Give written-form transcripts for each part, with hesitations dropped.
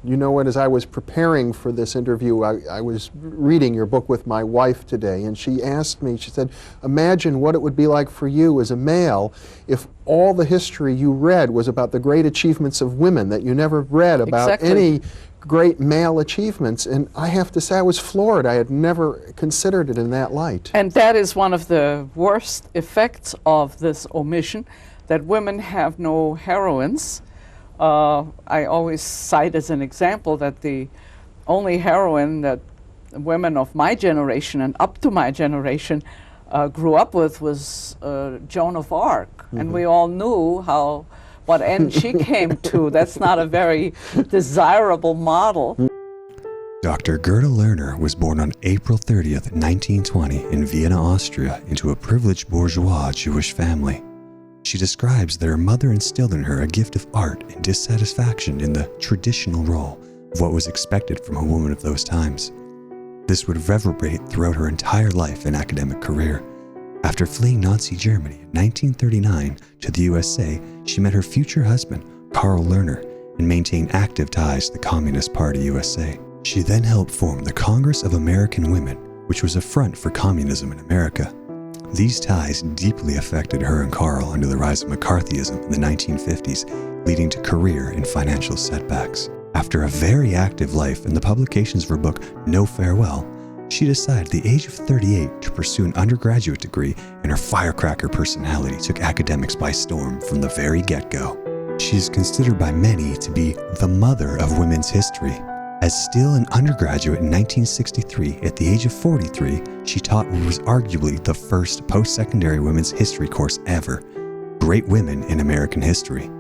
You know what, as I was preparing for this interview, I was reading your book with my wife today, and she asked me, she said, imagine what it would be like for you as a male if all the history you read was about the great achievements of women, that you never read about any great male achievements. And I have to say, I was floored. I had never considered it in that light. And that is one of the worst effects of this omission, that women have no heroines. I always cite as an example that the only heroine that women of my generation and up to my generation grew up with was Joan of Arc. And we all knew what end she came to. That's not a very desirable model. Dr. Gerda Lerner was born on April 30th, 1920 in Vienna, Austria, into a privileged bourgeois Jewish family. She describes that her mother instilled in her a gift of art and dissatisfaction in the traditional role of what was expected from a woman of those times. This would reverberate throughout her entire life and academic career. After fleeing Nazi Germany in 1939 to the USA, she met her future husband, Karl Lerner, and maintained active ties to the Communist Party USA. She then helped form the Congress of American Women, which was a front for communism in America. These ties deeply affected her and Karl under the rise of McCarthyism in the 1950s, leading to career and financial setbacks. After a very active life and the publications of her book, No Farewell, she decided at the age of 38 to pursue an undergraduate degree, and her firecracker personality took academics by storm from the very get-go. She is considered by many to be the mother of women's history. As still an undergraduate in 1963, at the age of 43, she taught what was arguably the first post-secondary women's history course ever, Great Women in American History.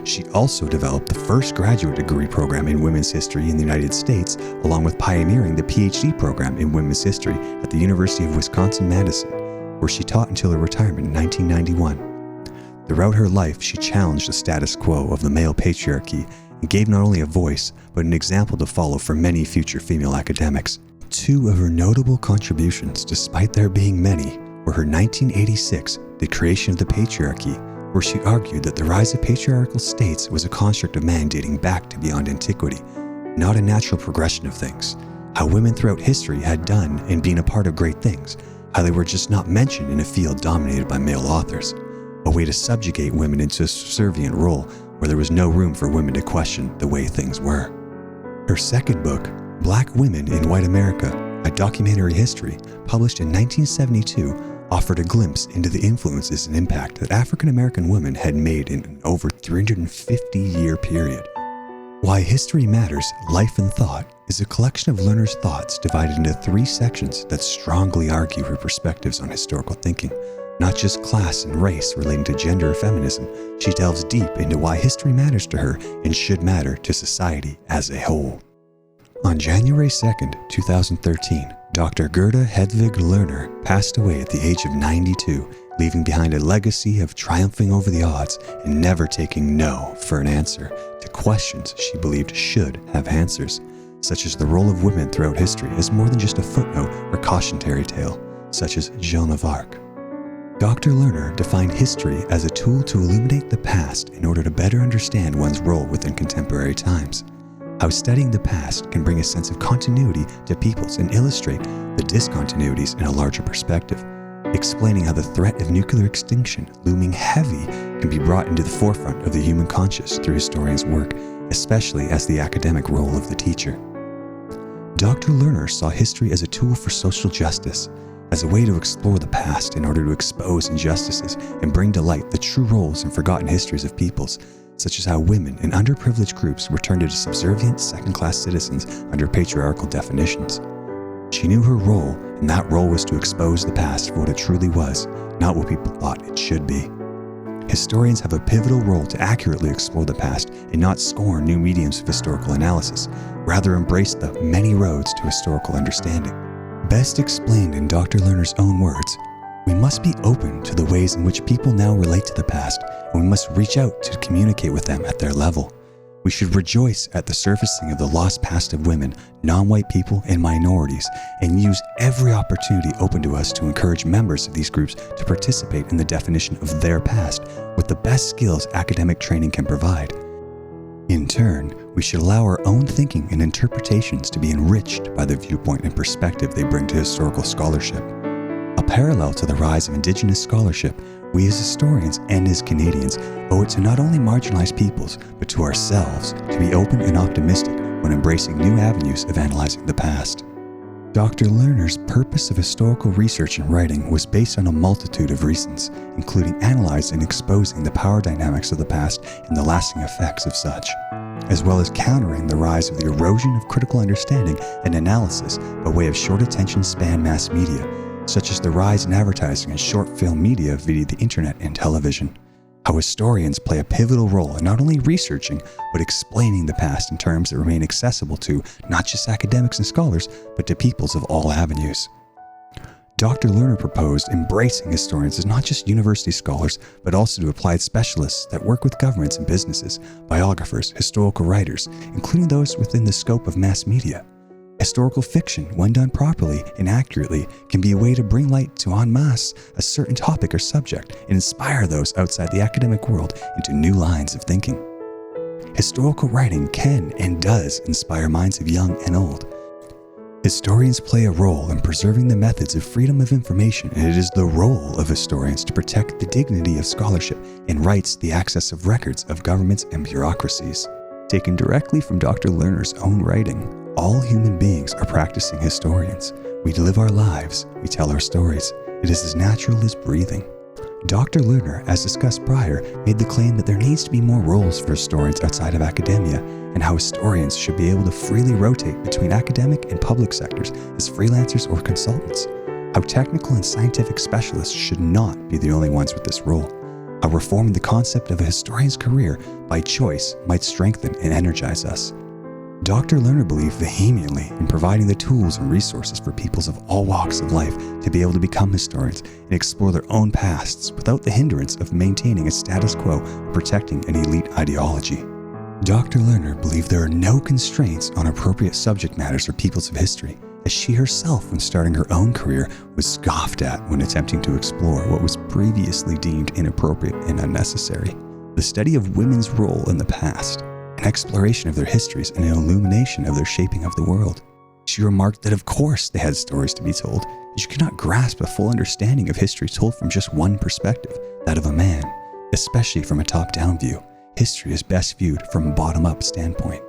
She also developed the first graduate degree program in women's history in the United States, along with pioneering the PhD program in women's history at the University of Wisconsin-Madison, where she taught until her retirement in 1991. Throughout her life, she challenged the status quo of the male patriarchy and gave not only a voice, but an example to follow for many future female academics. Two of her notable contributions, despite there being many, were her 1986 The Creation of the Patriarchy, where she argued that the rise of patriarchal states was a construct of man dating back to beyond antiquity, not a natural progression of things, how women throughout history had done and been a part of great things, how they were just not mentioned in a field dominated by male authors, a way to subjugate women into a subservient role where there was no room for women to question the way things were. Her second book, Black Women in White America, a documentary history, published in 1972, offered a glimpse into the influences and impact that African American women had made in an over 350-year period. Why History Matters, Life and Thought is a collection of Lerner's thoughts divided into 3 sections that strongly argue her perspectives on historical thinking. Not just class and race relating to gender or feminism, she delves deep into why history matters to her and should matter to society as a whole. On January 2nd, 2013, Dr. Gerda Hedwig Lerner passed away at the age of 92, leaving behind a legacy of triumphing over the odds and never taking no for an answer to questions she believed should have answers, such as the role of women throughout history as more than just a footnote or cautionary tale, such as Joan of Arc. Dr. Lerner defined history as a tool to illuminate the past in order to better understand one's role within contemporary times. How studying the past can bring a sense of continuity to peoples and illustrate the discontinuities in a larger perspective, explaining how the threat of nuclear extinction looming heavy can be brought into the forefront of the human conscious through historians' work, especially as the academic role of the teacher. Dr. Lerner saw history as a tool for social justice, as a way to explore the past in order to expose injustices and bring to light the true roles and forgotten histories of peoples, such as how women and underprivileged groups were turned into subservient second-class citizens under patriarchal definitions. She knew her role, and that role was to expose the past for what it truly was, not what people thought it should be. Historians have a pivotal role to accurately explore the past and not scorn new mediums of historical analysis, rather embrace the many roads to historical understanding. Best explained in Dr. Lerner's own words, we must be open to the ways in which people now relate to the past, and we must reach out to communicate with them at their level. We should rejoice at the surfacing of the lost past of women, non-white people, and minorities, and use every opportunity open to us to encourage members of these groups to participate in the definition of their past with the best skills academic training can provide. In turn, We should allow our own thinking and interpretations to be enriched by the viewpoint and perspective they bring to historical scholarship. A parallel to the rise of Indigenous scholarship, we as historians and as Canadians owe it to not only marginalized peoples, but to ourselves to be open and optimistic when embracing new avenues of analyzing the past. Dr. Lerner's purpose of historical research and writing was based on a multitude of reasons, including analyzing and exposing the power dynamics of the past and the lasting effects of such, as well as countering the rise of the erosion of critical understanding and analysis by way of short attention span mass media, such as the rise in advertising and short film media via the internet and television. How historians play a pivotal role in not only researching, but explaining the past in terms that remain accessible to not just academics and scholars, but to peoples of all avenues. Dr. Lerner proposed embracing historians as not just university scholars, but also to applied specialists that work with governments and businesses, biographers, historical writers, including those within the scope of mass media. Historical fiction, when done properly and accurately, can be a way to bring light to en masse a certain topic or subject and inspire those outside the academic world into new lines of thinking. Historical writing can and does inspire minds of young and old. Historians play a role in preserving the methods of freedom of information, and it is the role of historians to protect the dignity of scholarship and rights the access of records of governments and bureaucracies. Taken directly from Dr. Lerner's own writing, all human beings are practicing historians. We live our lives, we tell our stories. It is as natural as breathing. Dr. Lerner, as discussed prior, made the claim that there needs to be more roles for historians outside of academia, and how historians should be able to freely rotate between academic and public sectors as freelancers or consultants. How technical and scientific specialists should not be the only ones with this role. How reforming the concept of a historian's career by choice might strengthen and energize us. Dr. Lerner believed vehemently in providing the tools and resources for peoples of all walks of life to be able to become historians and explore their own pasts without the hindrance of maintaining a status quo or protecting an elite ideology. Dr. Lerner believed there are no constraints on appropriate subject matters or peoples of history, as she herself, when starting her own career, was scoffed at when attempting to explore what was previously deemed inappropriate and unnecessary. The study of women's role in the past, an exploration of their histories, and an illumination of their shaping of the world. She remarked that of course they had stories to be told, and you cannot grasp a full understanding of history told from just one perspective, that of a man, especially from a top-down view. History is best viewed from a bottom-up standpoint.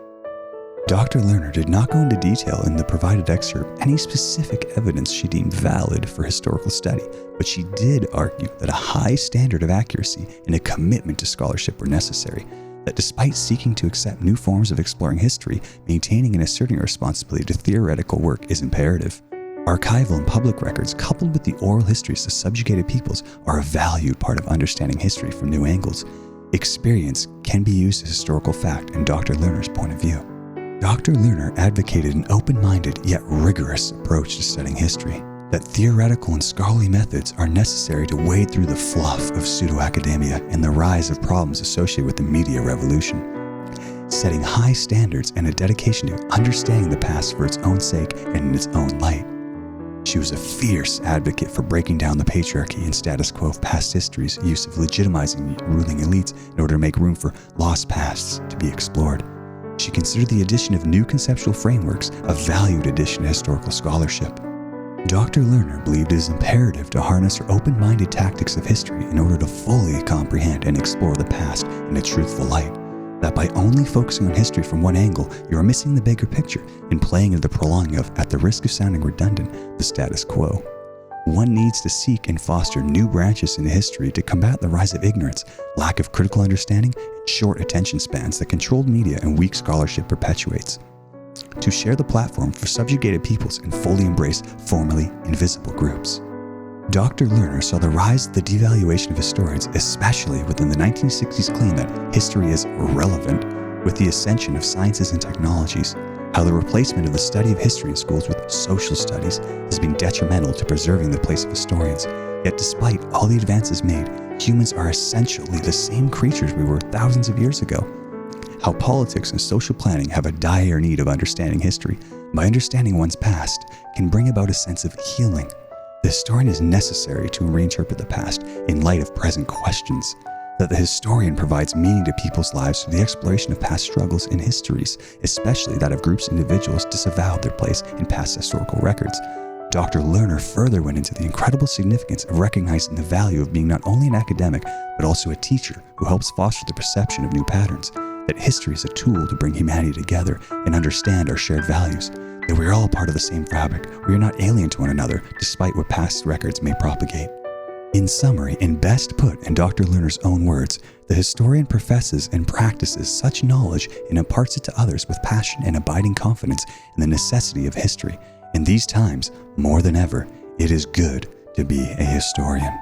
Dr. Lerner did not go into detail in the provided excerpt any specific evidence she deemed valid for historical study, but she did argue that a high standard of accuracy and a commitment to scholarship were necessary, that despite seeking to accept new forms of exploring history, maintaining and asserting a responsibility to theoretical work is imperative. Archival and public records, coupled with the oral histories of subjugated peoples, are a valued part of understanding history from new angles. Experience can be used as historical fact in Dr. Lerner's point of view. Dr. Lerner advocated an open-minded yet rigorous approach to studying history, that theoretical and scholarly methods are necessary to wade through the fluff of pseudo-academia and the rise of problems associated with the media revolution, setting high standards and a dedication to understanding the past for its own sake and in its own light. She was a fierce advocate for breaking down the patriarchy and status quo of past history's use of legitimizing ruling elites in order to make room for lost pasts to be explored. She considered the addition of new conceptual frameworks a valued addition to historical scholarship. Dr. Lerner believed it is imperative to harness her open-minded tactics of history in order to fully comprehend and explore the past in a truthful light. That by only focusing on history from one angle, you are missing the bigger picture and playing into the prolonging of, at the risk of sounding redundant, the status quo. One needs to seek and foster new branches in history to combat the rise of ignorance, lack of critical understanding, and short attention spans that controlled media and weak scholarship perpetuates. To share the platform for subjugated peoples and fully embrace formerly invisible groups. Dr. Lerner saw the rise of the devaluation of historians, especially within the 1960s claim that history is relevant, with the ascension of sciences and technologies, how the replacement of the study of history in schools with social studies has been detrimental to preserving the place of historians. Yet despite all the advances made, humans are essentially the same creatures we were thousands of years ago. How politics and social planning have a dire need of understanding history. By understanding one's past can bring about a sense of healing. The historian is necessary to reinterpret the past in light of present questions. that the historian provides meaning to people's lives through the exploration of past struggles and histories, especially that of groups and individuals disavowed their place in past historical records. Dr. Lerner further went into the incredible significance of recognizing the value of being not only an academic, but also a teacher who helps foster the perception of new patterns, that history is a tool to bring humanity together and understand our shared values, that we are all part of the same fabric, we are not alien to one another, despite what past records may propagate. In summary, and best put in Dr. Lerner's own words, the historian professes and practices such knowledge and imparts it to others with passion and abiding confidence in the necessity of history. In these times, more than ever, it is good to be a historian.